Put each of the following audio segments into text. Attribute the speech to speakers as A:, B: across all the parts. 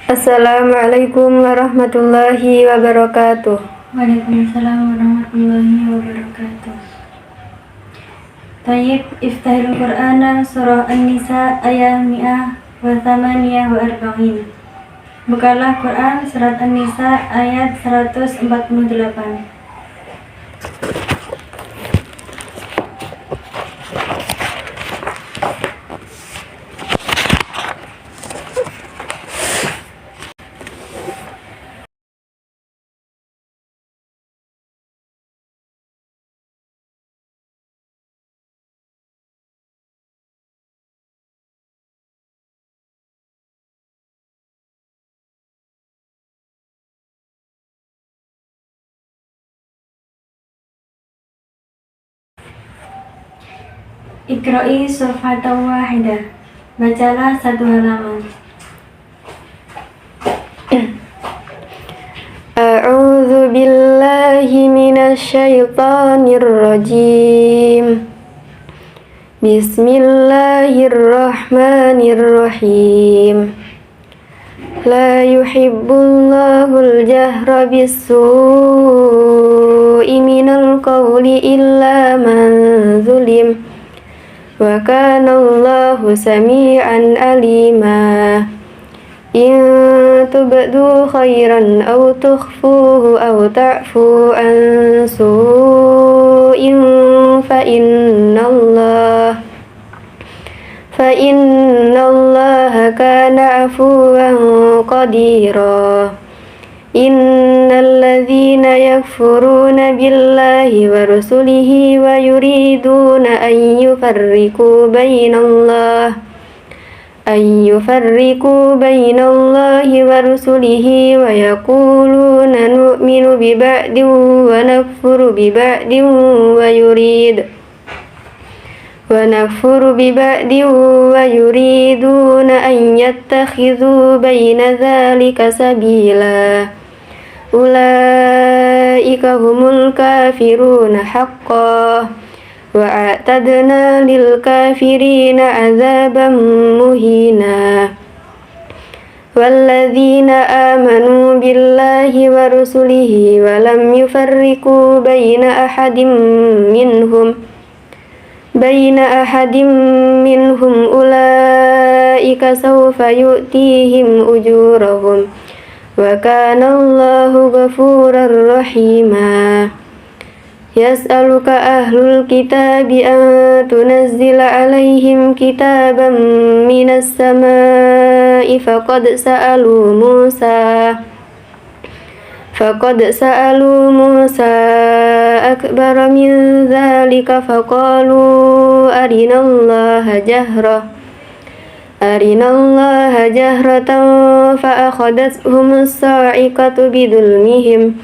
A: Assalamualaikum warahmatullahi wabarakatuh.
B: Waalaikumsalam warahmatullahi wabarakatuh. Tayyib, Iftahil Qur'ana surah An-Nisa ayat 148. Bukalah Quran surat An-Nisa ayat 148. Iqra'i surfatan wahidah. Bacalah satu halaman.
A: A'udzu billahi minasyaitonir rajim. Bismillahirrahmanirrahim. La yuhibbullahul jahra bis-su'i minal qawli illa man zulim. Wa kana Allahu sami'an alima. In tubdu khairan aw tukhfuhu aw ta'fu an su'in fa innallaha kana 'afuwan qadira. Innal ladzina yakfuruna billahi wa rusulihi wa yuriduna an yufarriqu bainallahi wa rusulihi wa yaquluna nu'minu bi ba'din wa nakfuru bi ba'din wa yuriduna an yattakhidhu baina dzalika sabila. Ulaika humul kafiruna haqqan wa a'tadna lil kafirina azaban muhina. Walladzina amanu billahi wa rusulihi wa lam yufarriqu baina ahadin minhum ulaika sawfa yu'tihim ujurahum wa kana Allahu ghafurar rahima. Yas'aluka ahlul kitabi an tunazzila alaihim kitaban minas samai faqad sa'alu Musa akbara min dzalika faqalu arinallaha jahratan fa akhadathhumus sa'iqatu bidulmihim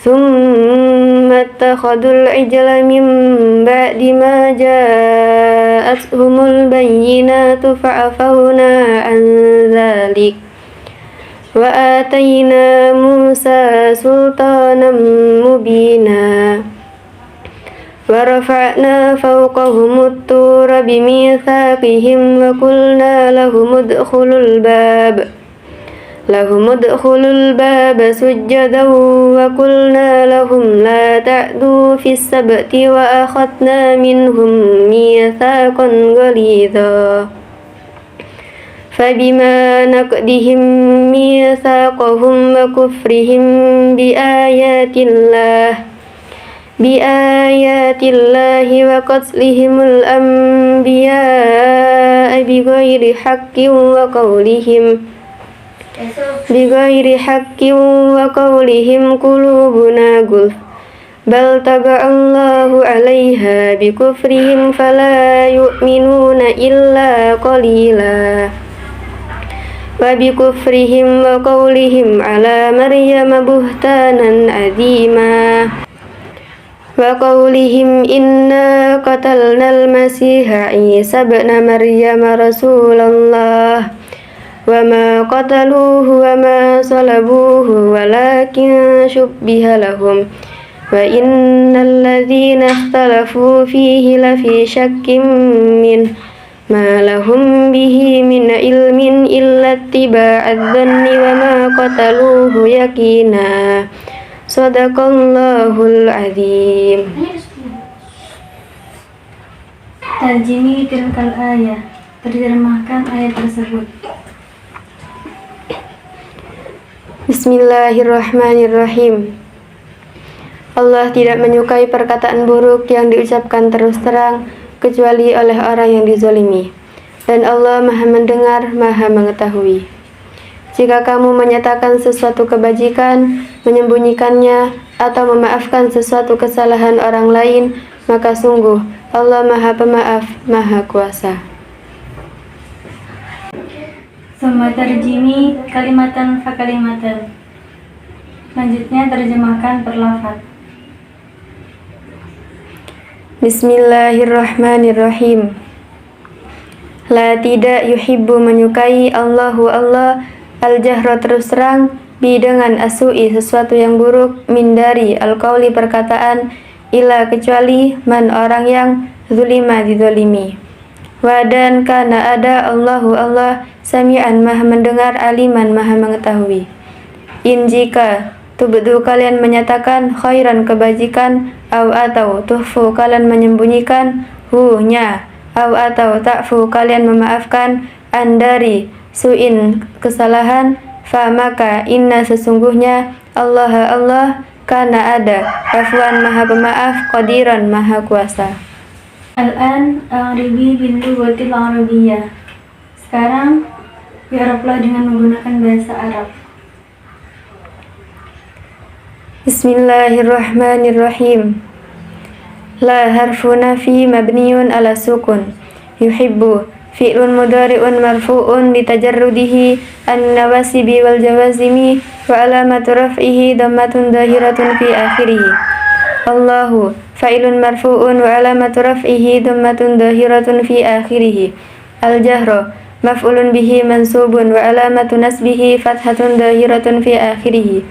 A: thumma ittakhadul ijla min ba'di ma ja'athumul bayyinatu fa'afawna an dzalik wa atayna Musa sultanan mubina. Wa rafa'na fawqahumut tura bimitsaqihim wa qulna lahum udkhulul baba sujjadan wa qulna lahum la ta'du fis sabti wa akhadna minhum mitsaqan ghalidha. Fabima naqdihim mitsaqahum wa kufrihim biayatillahi wa qatlihimul anbiya'a bighairi haqqin wa qawlihim qulubuna gulf bal taba'allahu 'alaiha bikufrihim fala yu'minuna illa qalila. Wa bikufrihim wa qawlihim 'ala maryama buhtanan 'azima. Wa qawlihim inna qatalnal masiha Isa ibna Maryama Rasulullah wa ma qataluhu wa ma salabuhu walakin syubbiha lahum wa innal ladzina ikhtalafu fihi lafi syakkim min ma lahum bihi min ilmin illa ittiba'adz dhanni wa ma qataluhu yaqina. Shadaqallahul azim.
B: Tarjimi tilkal ayah. Terjemahkan ayat tersebut.
A: Bismillahirrahmanirrahim. Allah tidak menyukai perkataan buruk yang diucapkan terus terang kecuali oleh orang yang dizalimi. Dan Allah Maha mendengar, Maha mengetahui. Jika kamu menyatakan sesuatu kebajikan, menyembunyikannya, atau memaafkan sesuatu kesalahan orang lain, maka sungguh Allah Maha Pemaaf, Maha Kuasa.
B: Summa tarjimi kalimatan fa kalimatan. Selanjutnya terjemahkan per lafaz.
A: Bismillahirrahmanirrahim. La tidak yuhibbu menyukai Allahu Allah al-jahra terus terang bi dengan asui sesuatu yang buruk min dari al-qauli perkataan ila kecuali man orang yang zulima dizalimi. Wa dan kana ada Allahu Allah sami'an maha mendengar aliman maha mengetahui. In jika tubdu kalian menyatakan khairan kebajikan atau tuhfu kalian menyembunyikan nya atau ta'fu kalian memaafkan dari su'in kesalahan fa maka inna sesungguhnya Allah kana ada afwan maha pemaaf qadiran maha kuasa.
B: Al-an a'ribi bil lughatil arabiyyah. Sekarang bi'rablah dengan menggunakan bahasa Arab.
A: Bismillahirrahmanirrahim. La harfu nafi mabniun ala sukun. Yuhibbu fi'lun mudhari'un marfu'un litajarrudihi an-nawasibi wal jawazimi wa alamatu raf'ihi dhammatun dhahiratun fi akhirih. Allahu fa'ilun marfu'un wa alamatu raf'ihi dhammatun dhahiratun fi akhirih. Al-jahra maf'ulun bihi mansubun wa alamatu nasbihi fathatun dhahiratun fi akhirih.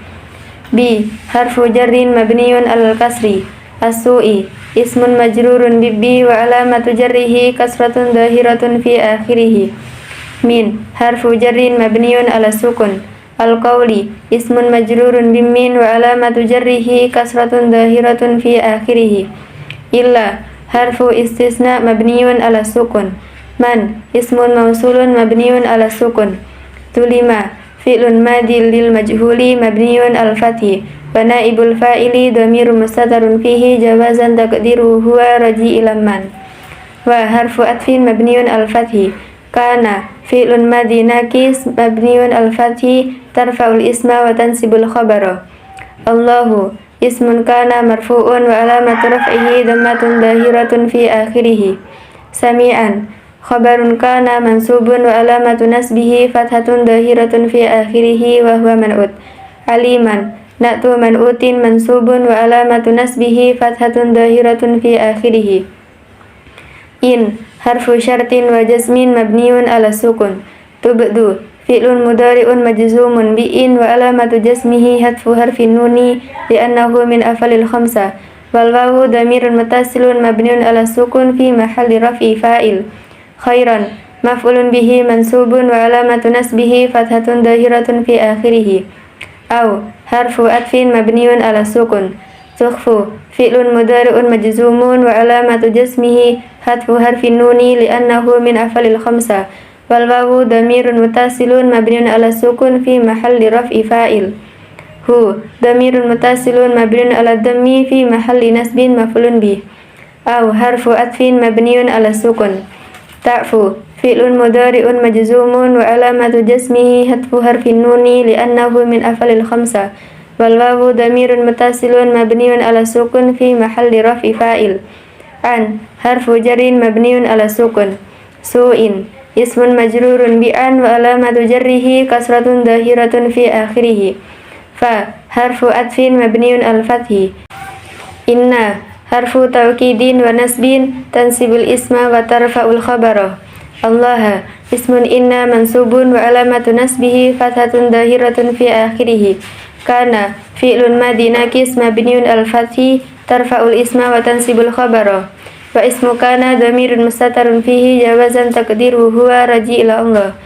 A: Bi harfu jarrin mabniyun alal kasri. As-su'i ismun majrurun bi wa alamatu jarrihi kasratun dhahiratun fi akhirih. Min harfu jarrin mabniyun ala sukun. Al-qawli ismun majrurun bimmin wa alamatu jarrihi kasratun dhahiratun fi akhirih. Illa harfu istisna mabniyun ala sukun. Man ismun mausulun mabniyun ala sukun. Tulima fi'lun madil lil majhuli mabniyun al fathi wa naibul fa'ili dhamirun mustatarun fihi jawazan taqdiruhu huwa raji'il man. Wa harfu atfin mabniyun al fathi kana fi'lun madhi nakis mabniyun al fathi tarfa'ul isma wa tansibul khabara. Allahu ismun kana marfu'un wa alamatu raf'ihi dhammatun dhahiratun fi akhirih. Sami'an khabarun kana mansubun wa alamatu nasbihi fathatun dhahiratun fi akhirih wa huwa man'ut. Aliman na'tu man'utin mansubun wa alamatu nasbihi fathatun dhahiratun fi akhirih. In harfu syartin wa jazmin mabniun ala sukun. Tubdu fi'lun mudhari'un majzumun bi in wa alamatu jazmihi hatfu harfin nuni li'annahu min afalil khamsa. Wal wawu dhamirun muttasilun mabniun ala sukun fi mahalli raf'i fa'il. Khairan maf'ulun bihi mansubun wa alamatu nasbihi fathatun dhahiratun fi akhirih. Au harfu atfin mabniun ala sukun. Tukhfu fi'lun mudhari'un majzumun wa alamatu jazmihi hatfu harfin nuni li'annahu min afalil khamsa. Wal wawu dhamirun muttasilun mabniun ala sukun fi mahalli raf'i fa'il. Hu dhamirun muttasilun mabniun ala dhammi fi mahalli nasbin maf'ulun bih. Au harfu atfin mabniun ala sukun. Ta'fu fi'lun mudhari'un majzumun wa alamatu jazmihi hatfu harfin nuni li'annahu min afalil khamsa. Wal wawu dhamirun muttasilun mabniun ala sukun fi mahalli raf'i fa'il. An harfu jarrin mabniun ala sukun. Su'in ismun majrurun bi an wa alamatu jarrihi kasratun dhahiratun fi akhirih. Fa harfu atfin mabniun al fathi. Inna harfu tawkidin wa nasbin tansibul isma wa tarfa'ul khabara. Allah ismun inna mansubun wa alamatu nasbihi fathatun dhahiratun fi akhirih. Kana fi'lun madhi nakis mabniun al fathi tarfa'ul isma wa tansibul khabara. Wa ismu kana dhamirun mustatarun fihi jawazan taqdiruhu huwa raji'il Allah.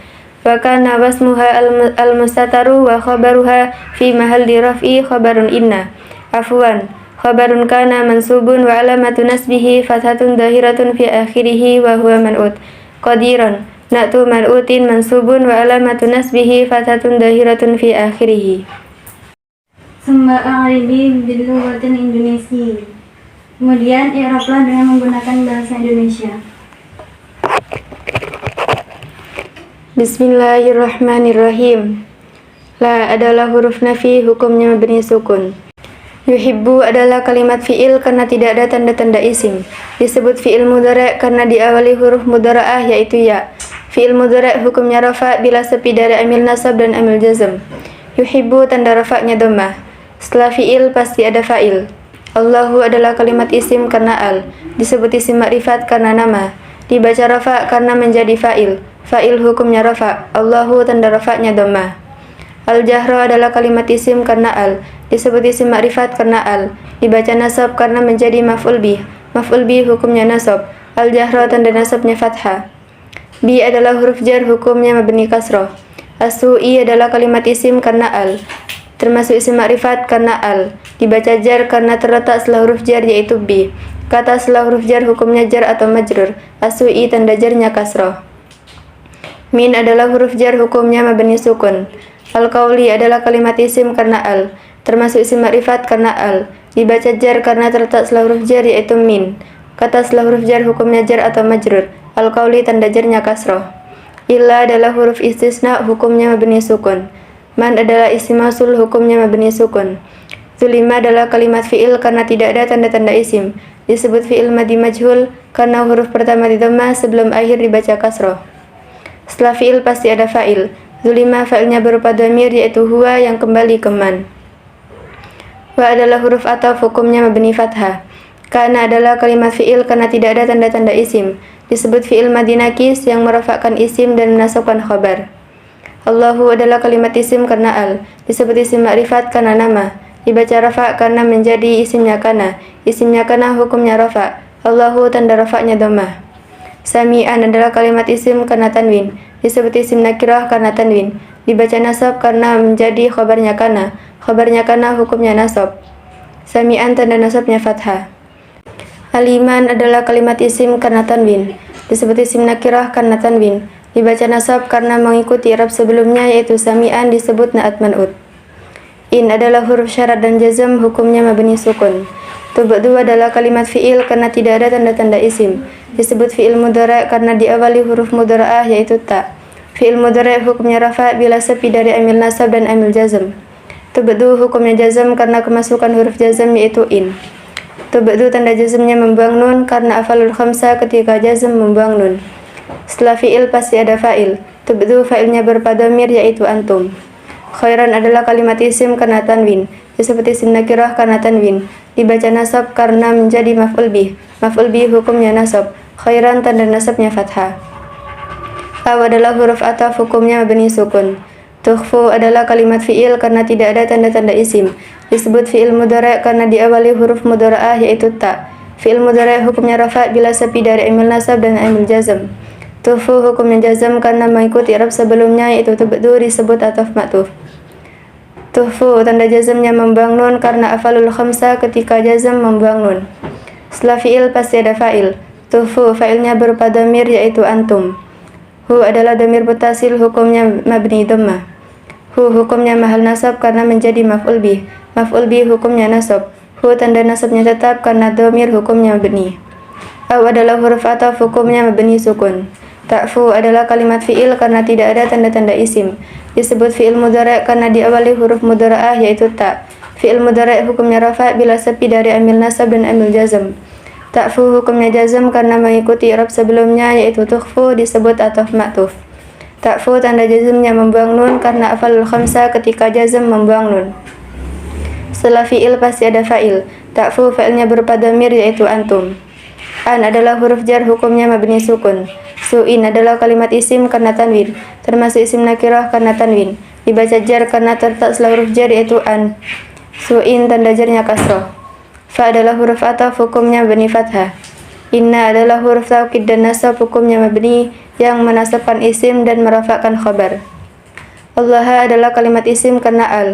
A: wa kana wasmuha al-mustataru wa khabaruha fi mahalli raf'i khabarun inna. Afwan, khabarun kana mansubun wa alamatu nasbihi fathatun dhahiratun fi akhirih wa huwa man'ut. Qadiran, na'tu man'utin mansubun wa alamatu nasbihi fathatun dhahiratun fi akhirih.
B: Summa a'ribi bil lughatil Indonesia. Kemudian i'rablah dengan menggunakan bahasa Indonesia.
A: Bismillahirrahmanirrahim. La adalah huruf nafi, hukumnya mabni sukun. Yuhibbu adalah kalimat fi'il karena tidak ada tanda-tanda isim. Disebut fi'il mudhari' karena diawali huruf mudhara'ah yaitu ya. Fi'il mudhari' hukumnya rafa' bila sepi dari amil nasab dan amil jazm. Yuhibbu tanda rafa'nya dhammah. Setelah fi'il pasti ada fa'il. Allahu adalah kalimat isim karena al. Disebut isim makrifat karena nama. Dibaca rafa' karena menjadi fa'il. Fa'il hukumnya rafa'. Allahu tanda rafa'nya dhammah. Al-jahra adalah kalimat isim karena al. Disebut isim makrifat karena al. Dibaca nasab karena menjadi maf'ul bih. Maf'ul bih hukumnya nasab. Al-jahra tanda nasabnya fathah. Bi adalah huruf jar, hukumnya mabni kasroh. As-su'i adalah kalimat isim karena al. Termasuk isim makrifat karena al. Dibaca jar karena terletak setelah huruf jar yaitu bi. Kata setelah huruf jar hukumnya jar atau majrur. As-su'i tanda jarnya kasroh. Min adalah huruf jar, hukumnya mabni sukun. Al-qawli adalah kalimat isim karena al. Termasuk isim makrifat karena al. Dibaca jar karena terletak setelah huruf jar yaitu min. Kata setelah huruf jar hukumnya jar atau majrur. Al-qawli tanda jarnya kasroh. Illa adalah huruf istisna, hukumnya mabni sukun. Man adalah isim mausul, hukumnya mabni sukun. Zulima adalah kalimat fi'il karena tidak ada tanda-tanda isim. Disebut fi'il madhi majhul karena huruf pertama di dhammah sebelum akhir dibaca kasroh. Setelah fi'il pasti ada fa'il. Zulima fa'ilnya berupa dhamir yaitu huwa yang kembali ke man. Wa adalah huruf ataf, hukumnya mabni fathah. Kana adalah kalimat fi'il karena tidak ada tanda-tanda isim. Disebut fi'il madhi nakis yang merafakkan isim dan menasabkan khabar. Allahu adalah kalimat isim karena al. Disebut isim makrifat karena nama. Dibaca rafa' karena menjadi isimnya kana. Isimnya kana hukumnya rafa'. Allahu tanda rafa'nya dhammah. Sami'an adalah kalimat isim karena tanwin. Disebut isim nakirah karena tanwin. Dibaca nasab karena menjadi khabarnya kana. Khabarnya kana hukumnya nasab. Sami'an tanda nasabnya fathah. Aliman adalah kalimat isim karena tanwin. Disebut isim nakirah karena tanwin. Dibaca nasab karena mengikuti i'rab sebelumnya yaitu sami'an, disebut na'at man'ut. In adalah huruf syarat dan jazm, hukumnya mabni sukun. Tubadu adalah kalimat fi'il karena tidak ada tanda-tanda isim. Disebut fi'il mudhari' karena diawali huruf mudhara'ah yaitu ta. Fi'il mudhari' hukumnya rafa' bila sepi dari amil nasab dan amil jazm. Tubadu hukumnya jazm karena kemasukan huruf jazm yaitu in. Tubadu tanda jazmnya membuang nun karena afalul khamsa ketika jazm membuang nun. Setelah fi'il pasti ada fa'il. Tubdu fa'ilnya berupa dhamir yaitu antum. Khairan adalah kalimat isim karena tanwin. Disebut isim nakirah karena tanwin. Dibaca nasab karena menjadi maf'ul bih. Maf'ul bih hukumnya nasab. Khairan tanda nasabnya fathah. Aw adalah huruf ataf, hukumnya mabni sukun. Tukhfu adalah kalimat fi'il karena tidak ada tanda-tanda isim. Disebut fi'il mudhari' karena diawali huruf mudhara'ah yaitu ta. Fi'il mudhari' hukumnya rafa' bila sepi dari amil nasab dan amil jazm. Tufu hukumnya jazm karena mengikuti i'rab sebelumnya yaitu tubdu, disebut ataf ma'tuf. Tufu tanda jazmnya membuang nun karena afalul khamsa ketika jazm membuang nun. Setelah fi'il pasti ada fa'il. Tufu fa'ilnya berupa dhamir yaitu antum. Hu adalah dhamir mutasil, hukumnya mabni dhammah. Hu hukumnya mahal nasab karena menjadi maf'ul bih. Maf'ul bih hukumnya nasab. Hu tanda nasabnya tetap karena dhamir, hukumnya mabni. Aw adalah huruf ataf, hukumnya mabni sukun. Ta'fu adalah kalimat fi'il karena tidak ada tanda-tanda isim. Disebut fi'il mudhari' karena diawali huruf mudhara'ah yaitu ta. Fi'il mudhari' hukumnya rafa' bila sepi dari amil nasab dan amil jazm. Ta'fu hukumnya jazm karena mengikuti i'rab sebelumnya yaitu tukhfu, disebut ataf ma'tuf. Ta'fu tanda jazmnya membuang nun karena afalul khamsa ketika jazm membuang nun. Setelah fi'il pasti ada fa'il. Ta'fu fa'ilnya berupa dhamir yaitu antum. An adalah huruf jar, hukumnya mabni sukun. Su'in adalah kalimat isim karena tanwin. Termasuk isim nakirah karena tanwin. Dibaca jar karena terletak setelah huruf jar yaitu an. Su'in tanda jarnya kasroh. Fa adalah huruf ataf, hukumnya mabni fathah. Inna adalah huruf taukid dan nasab, hukumnya mabni yang menasabkan isim dan merafakkan khabar. Allah adalah kalimat isim karena al,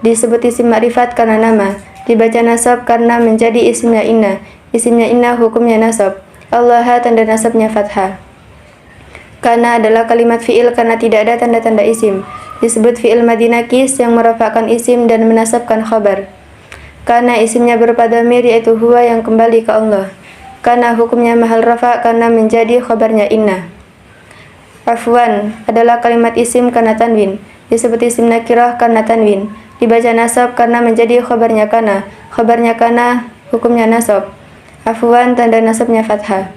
A: disebut isim ma'rifat karena nama, dibaca nasab karena menjadi isimnya inna. Isimnya inna hukumnya nasab. Allah tanda nasabnya fathah. Kana adalah kalimat fi'il karena tidak ada tanda-tanda isim, disebut fi'il madhi nakis yang merafakkan isim dan menasabkan khabar. Kana isimnya berupa dhamir yaitu huwa yang kembali ke Allah. Kana hukumnya mahal rafa karena menjadi khabarnya inna. Afwan adalah kalimat isim karena tanwin, disebut isim nakirah karena tanwin, dibaca nasab karena menjadi khabarnya kana. Khabarnya kana hukumnya nasab. Afwan tanda nasabnya fathah.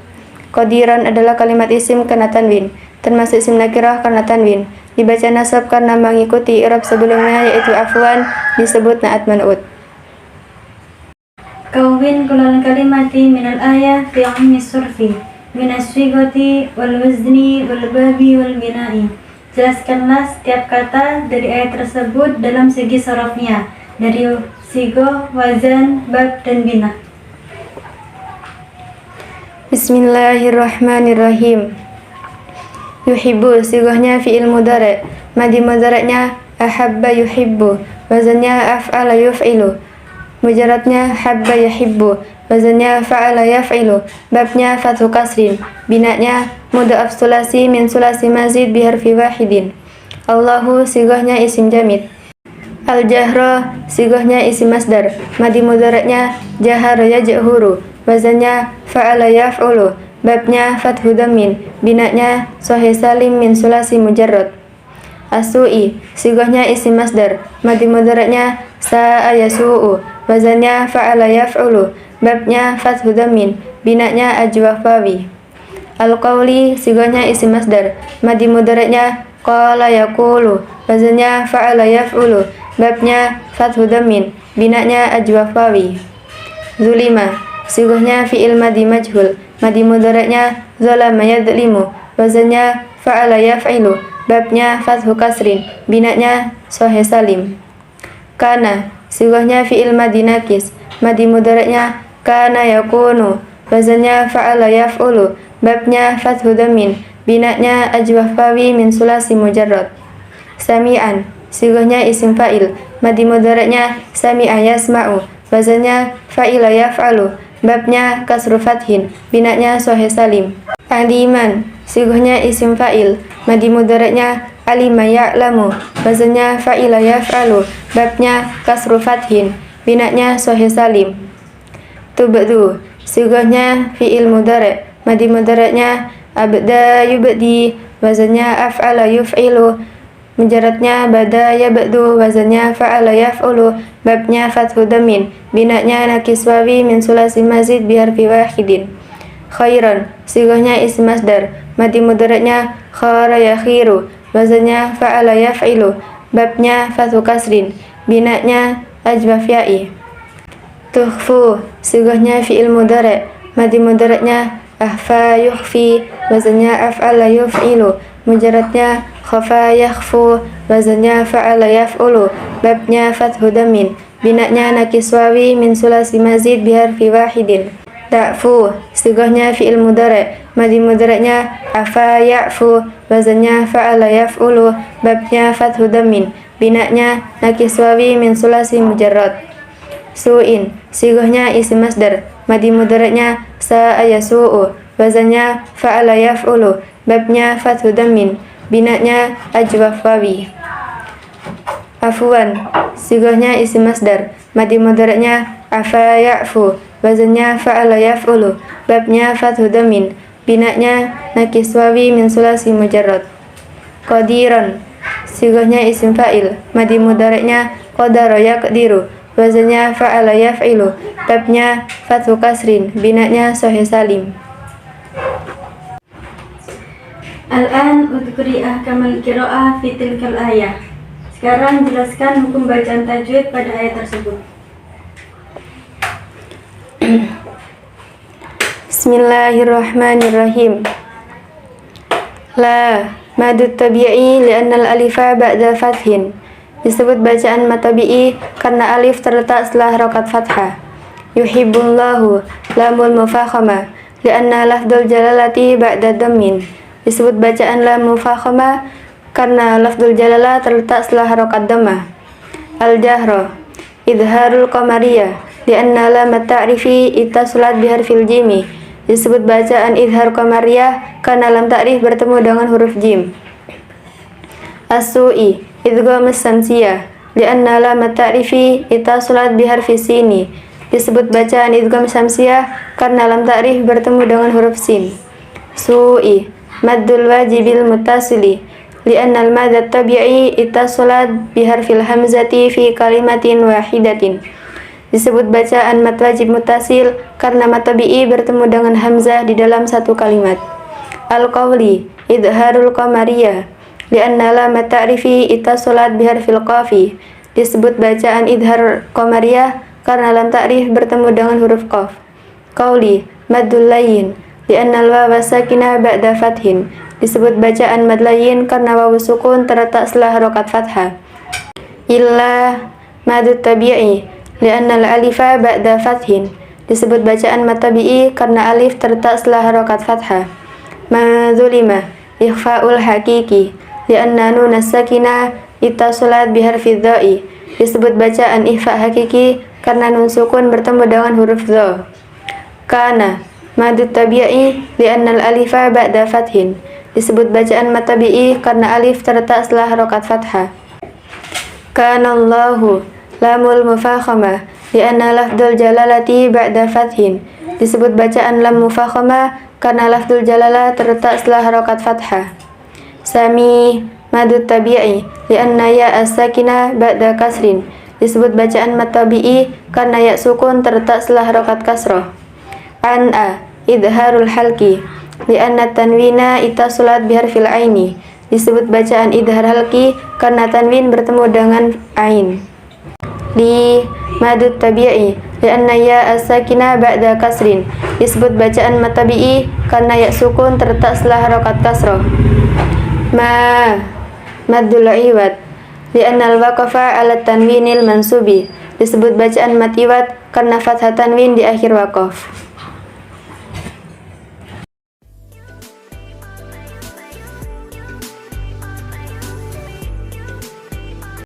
A: Qadiran adalah kalimat isim karena tanwin, termasuk isim nakirah karena tanwin, dibaca nasab karena mengikuti i'rab sebelumnya yaitu afwan, disebut na'at man'ut.
B: Kawin kulal kalimati minal ayah fi ammi surfi minas swigoti wal wazni wal babi wal bina'i. Jelaskanlah setiap kata dari ayat tersebut dalam segi sarafnya, dari sigo, wazan, bab, dan bina.
A: Bismillahirrahmanirrahim. Yuhibbu sigahnya fi'il mudhari', madhi mudhari'nya ahabba yuhibbu, wazannya af'ala yuf'ilu, mujarradnya habba yuhibbu, wazannya fa'ala yaf'ilu, babnya fathu kasrin, binanya mudha'af sulasi min sulasi mazid biharfi wahidin. Allahu sigahnya isim jamid. Al-jahra sigahnya isim masdar, madhi mudhari'nya jahara yaj'huru, wazannya fa'ala yaf'ulu, babnya fathu dhammin, binanya sahih salim min sulasi mujarrad. As-su'i sigahnya isim masdar, madhi mudhari'nya sa'a yasu'u, wazannya fa'ala yaf'ulu, babnya fathu dhammin, binanya ajwafawi. Al-qawli sigahnya isim masdar, madhi mudhari'nya qala yaqulu, wazannya fa'ala yaf'ulu, babnya fathu dhammin, binanya ajwafawi. Zulima sigahnya fi'il madhi majhul, madhi mudhari'nya zalama yadlimu, wazannya fa'ala yaf'ilu, babnya fathu kasrin, binanya sahih salim. Kana sigahnya fi'il madhi nakis, madhi mudhari'nya kana yakunu, wazannya fa'ala yaf'ulu, babnya fathu dhammin, binanya ajwafawi min sulasi mujarrad. Sami'an sigahnya isim fa'il, madhi mudhari'nya sami'a yasma'u, wazannya fa'ila yaf'alu, babnya kasru fathin, binanya sahih salim. Aliman sigahnya isim fa'il, madhi mudhari'nya alima ya'lamu, wazannya fa'ila yaf'alu, babnya kasru fathin, binanya sahih salim. Tubdu sigahnya fi'il mudhari', madhi mudhari'nya abda yubdi, wazannya af'ala yuf'ilu, mujarradnya bada yabdu, wazannya fa'ala yaf'ulu, babnya fathu dhammin, binanya nakis wawi min sulasi mazid biharfi wahidin. Khairan sigahnya isim masdar, madhi mudhari'nya khara yakhiru, wazannya fa'ala yaf'ilu, babnya fathu kasrin, binanya ajwaf ya'i. Tukhfu sigahnya fi'il mudhari', madhi mudhari'nya ahfa yukhfi, wazannya af'ala yuf'ilu, mujarradnya khafa yakhfu, wazannya fa'ala yaf'ulu, babnya fathu dhammin, binanya nakis wawi min sulasi mazid biharfi wahidin. Ta'fu sigahnya fi'il mudhari', madhi mudhari'nya afa ya'fu, wazannya fa'ala yaf'ulu, babnya fathu dhammin, binanya nakis wawi min sulasi mujarrad. Su'in sigahnya isim masdar, madhi mudhari'nya sa'a yasu'u, wazannya fa'ala yaf'ulu, babnya fathu dhammin, binanya ajwaf wawi. Afwan sigahnya isim masdar, madhi mudhari'nya afa ya'fu, wazannya fa'ala yaf'ulu, babnya fathu dhammin, binanya nakis wawi min sulasi mujarrad. Qadiran sigahnya isim fa'il, madhi mudhari'nya qadara yaqdiru, wazannya fa'ala yaf'ilu, babnya fathu kasrin, binanya sahih salim.
B: Al-an udhkuri ahkamal qira'ah fi tilkal ayah. Sekarang jelaskan hukum bacaan tajwid pada ayat tersebut.
A: Bismillahirrahmanirrahim. La madud tabi'i li'anna al-alifa ba'da fathin. Disebut bacaan matabi'i karena alif terletak setelah rokat fathah. Yuhibbullahu lamul mufakhamah. li'anna lafdul jalalati ba'da dhammin. Disebut bacaan lam mufakhamah karena lafdul jalalah terletak setelah harokat dhammah. Al-jahra idharul qamariyah li'anna lam ta'rifi ittasulat biharfil jimi. Disebut bacaan idhar qamariyah karena lam ta'rif bertemu dengan huruf jim. As-su'i idghamus samsiyah li'anna lam ta'rifi ittasulat biharfi sini. Disebut bacaan idgham samsiyah karena lam ta'rif bertemu dengan huruf sin. Su'i maddul wajibil muttasili li'anna al-mad at-tabi'i ittasulat biharfil hamzati fi kalimatin wahidatin. Disebut bacaan mad wajib muttasil karena mad tabi'i bertemu dengan hamzah di dalam satu kalimat. Al-qawli idharul qamariyah li'anna lam ta'rifi ittasulat biharfil qafi. Disebut bacaan idhar qamariyah karena lam ta'rif bertemu dengan huruf qaf. Qawli maddul layyin li'anna al-wawa sakinah ba'da fathin. Disebut bacaan mad layyin karena wawu sukun terletak setelah harokat fathah. Illa madut tabi'i li'anna al-alifa ba'da fathin. Disebut bacaan mad tabi'i karena alif terletak setelah harokat fathah. Ma zulima ikhfa'ul hakiki li'anna nun as-sakinah ittasulat biharfi dha'i. Disebut bacaan ikhfa' hakiki karena nun sukun bertemu dengan huruf dha. Kana madut tabi'i li'anna al-alifa ba'da fathin. Disebut bacaan mad tabi'i karena alif terletak setelah harokat fathah. Kana Allahu lamul mufakhamah li'anna lafdul jalalati ba'da fathin. Disebut bacaan lam mufakhamah karena lafdul jalalah terletak setelah harokat fathah. Sami madut tabi'i li'anna ya as-sakinah ba'da kasrin. Disebut bacaan mad tabi'i karena ya sukun terletak setelah harokat kasroh. An'a idharul halki li'anna tanwina ittasulat biharfil aini. Disebut bacaan idhar halki karena tanwin bertemu dengan ain. Li madut tabi'i li'anna ya as-sakinah ba'da kasrin. Disebut bacaan mad tabi'i karena ya sukun terletak setelah harokat kasroh. Ma maddul iwad li'anna al-waqafa 'ala tanwinil mansubi. Disebut bacaan mad iwad karena fathah tanwin di akhir waqaf.